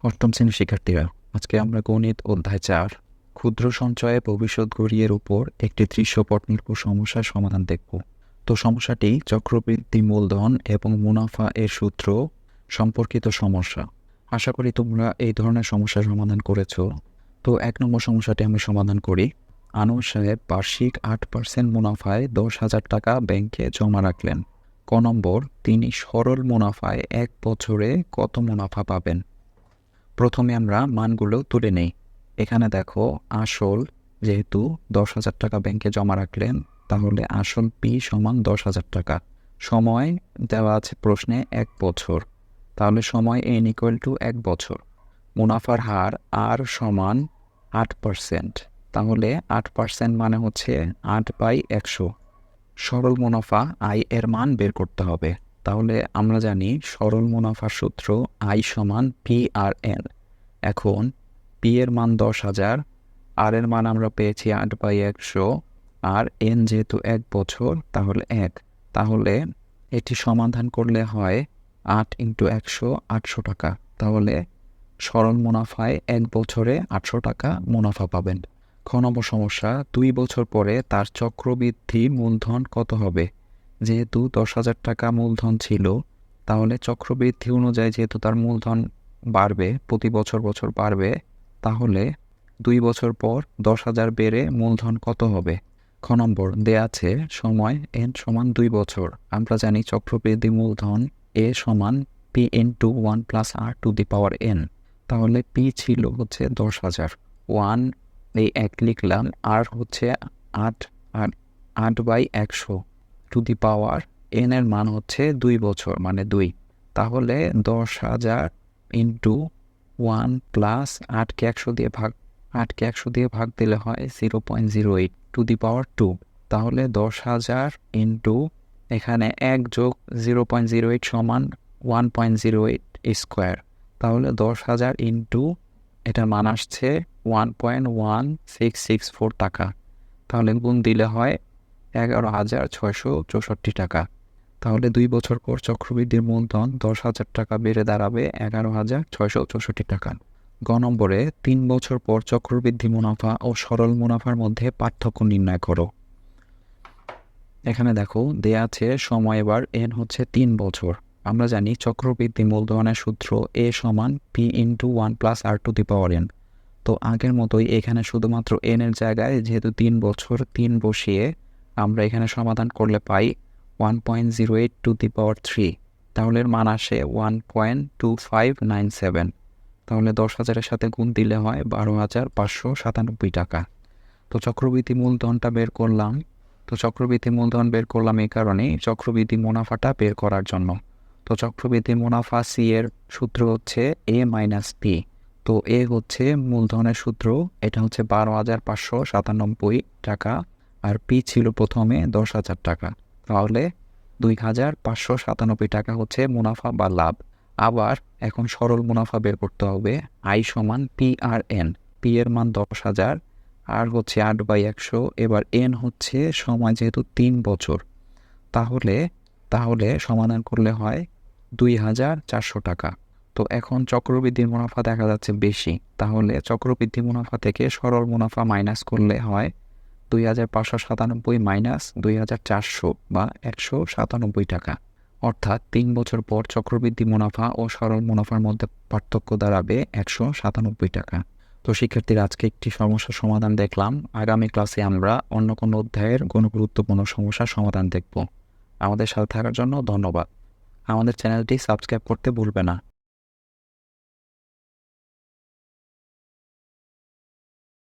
অষ্টম শ্রেণীর শিক্ষার্থীরা, আজকে আমরা গণিত অধ্যায় ৪ ক্ষুদ্র সঞ্চয়ে ভবিষ্যৎ গড়িয়ের উপর একটি দৃশ্যপট নির্ভর সমস্যার সমাধান দেখব। তো সমস্যাটি চক্রবৃদ্ধি মূলধন এবং মুনাফা এর সূত্র সম্পর্কিত সমস্যা। আশা করি তোমরা এই ধরনের সমস্যার সমাধান করেছো। তো ১ নম্বর সমস্যাটি আমি সমাধান করি। আনোয়ার সাহেব বার্ষিক ৮% মুনাফায় ১০,০০০ টাকা ব্যাংকে জমা রাখলেন। ক নম্বর, তিনি সরল মুনাফায় ১ বছরে কত মুনাফা পাবেন? প্রথমে আমরা মানগুলো তুলে নেই। এখানে দেখো, আসল যেহেতু ১০,০০০ টাকা ব্যাংকে জমা রাখলেন, তাহলে আসল পি সমান ১০,০০০ টাকা। সময় দেওয়া আছে প্রশ্নে ১ বছর, তাহলে সময় এন ইকুয়াল টু ১ বছর। মুনাফার হার আর সমান ৮%, তাহলে ৮% মানে হচ্ছে ৮/১০০। সরল মুনাফা আই এর মান বের করতে হবে। তাহলে আমরা জানি সরল মুনাফার সূত্র আই সমান পি আর এন। এখন পি এর মান ১০,০০০, আর এর মান আমরা পেয়েছি ৮/১০০, আর এন যেহেতু ১ বছর তাহলে ১। তাহলে এটি সমাধান করলে হয় ৮ ইন্টু ১০০, ৮০০ টাকা। তাহলে সরল মুনাফায় ১ বছরে ৮০০ টাকা মুনাফা পাবেন। খ নম্বর সমস্যা, ২ বছর পরে তার চক্রবৃদ্ধি মূলধন কত হবে? যেহেতু ১০,০০০ টাকা মূলধন ছিল, তাহলে চক্রবৃদ্ধি অনুযায়ী যেহেতু তার মূলধন বাড়বে, প্রতি বছর বছর বাড়বে, তাহলে ২ বছর পর ১০,০০০ বেড়ে মূলধন কত হবে? খ নম্বর, দেয়া আছে সময় এন সমান ২ বছর। আমরা জানি চক্রবৃদ্ধি মূলধন এ সমান P into 1 plus R to the power N. তাহলে পি ছিল হচ্ছে ১০,০০০, 1 এই ১ লিখলাম, আর হচ্ছে ৮, আর ৮/১০০ টু দি পাওয়ার এন এর মান হচ্ছে ২ বছর মানে ২। তাহলে ১০,০০০ ইন্টু 1 প্লাস ৮কে ১০০ দিয়ে ভাগ দিলে হয় 0.08 টু দি পাওয়ার 2। তাহলে ১০,০০০ ইন্টু এখানে ১ যোগ 0.08 সমান 1.08 স্কোয়ার। তাহলে ১০,০০০ ইন্টু এটার মান আসছে 1.1664 টাকা। তাহলে গুণ দিলে হয় ১১,৬৬৪ টাকা। তাহলে ২ বছর পর চক্রবৃদ্ধির মূলধন ১০,০০০ টাকা বেড়ে দাঁড়াবে ১১,৬৬৪ টাকা। গ নম্বরে ৩ বছর পর চক্রবৃদ্ধি মুনাফা ও সরল মুনাফার মধ্যে পার্থক্য নির্ণয় করো। এখানে দেখো, দেয়া আছে সময় এবার এন হচ্ছে ৩ বছর। আমরা জানি চক্রবৃদ্ধি মূলধনের সূত্র এ সমান P into 1 plus R to the power N. তো আগের মতোই এখানে শুধুমাত্র এন এর জায়গায় যেহেতু ৩ বছর ৩ বসিয়ে আমরা এখানে সমাধান করলে পাই 1.08 টু দি পাওয়ার 3। তাহলে এর মান আসে 1.2597। তাহলে ১০,০০০-এর সাথে গুণ দিলে হয় ১২,৫৯৭ টাকা। তো চক্রবৃদ্ধি মূলধনটা বের করলাম। তো চক্রবৃদ্ধি মূলধন বের করলাম এই কারণেই চক্রবৃদ্ধি মুনাফাটা বের করার জন্য। তো চক্রবৃদ্ধি মুনাফা সি এর সূত্র হচ্ছে এ মাইনাস পি। তো এ হচ্ছে মূলধনের সূত্র, এটা হচ্ছে ১২,৫৯৭ টাকা, আর পি ছিল প্রথমে ১০,০০০ টাকা। তাহলে ২,৫৯৭ টাকা হচ্ছে মুনাফা বা লাভ। আবার এখন সরল মুনাফা বের করতে হবে। আই সমান পি আর এন। পি এর মান ১০,০০০, আর হচ্ছে ৮/১০০। এবার এন হচ্ছে সময় যেহেতু ৩ বছর, তাহলে সমাধান করলে হয় ২,৪০০ টাকা। তো এখন চক্রবৃদ্ধির মুনাফা দেখা যাচ্ছে বেশি, তাহলে চক্রবৃদ্ধি মুনাফা থেকে সরল মুনাফা মাইনাস করলে হয় ২,৫৯৭ মাইনাস ২,৪০০ বা ১৯৭ টাকা। অর্থাৎ ৩ বছর পর চক্রবৃদ্ধি মুনাফা ও সরল মুনাফার মধ্যে পার্থক্য দাঁড়াবে ১৯৭ টাকা। তো শিক্ষার্থীরা, আজকে একটি সমস্যার সমাধান দেখলাম। আগামী ক্লাসে আমরা অন্য কোনো অধ্যায়ের কোনো গুরুত্বপূর্ণ সমস্যার সমাধান দেখব। আমাদের সাথে থাকার জন্য ধন্যবাদ। আমাদের চ্যানেলটি সাবস্ক্রাইব করতে ভুলবে না।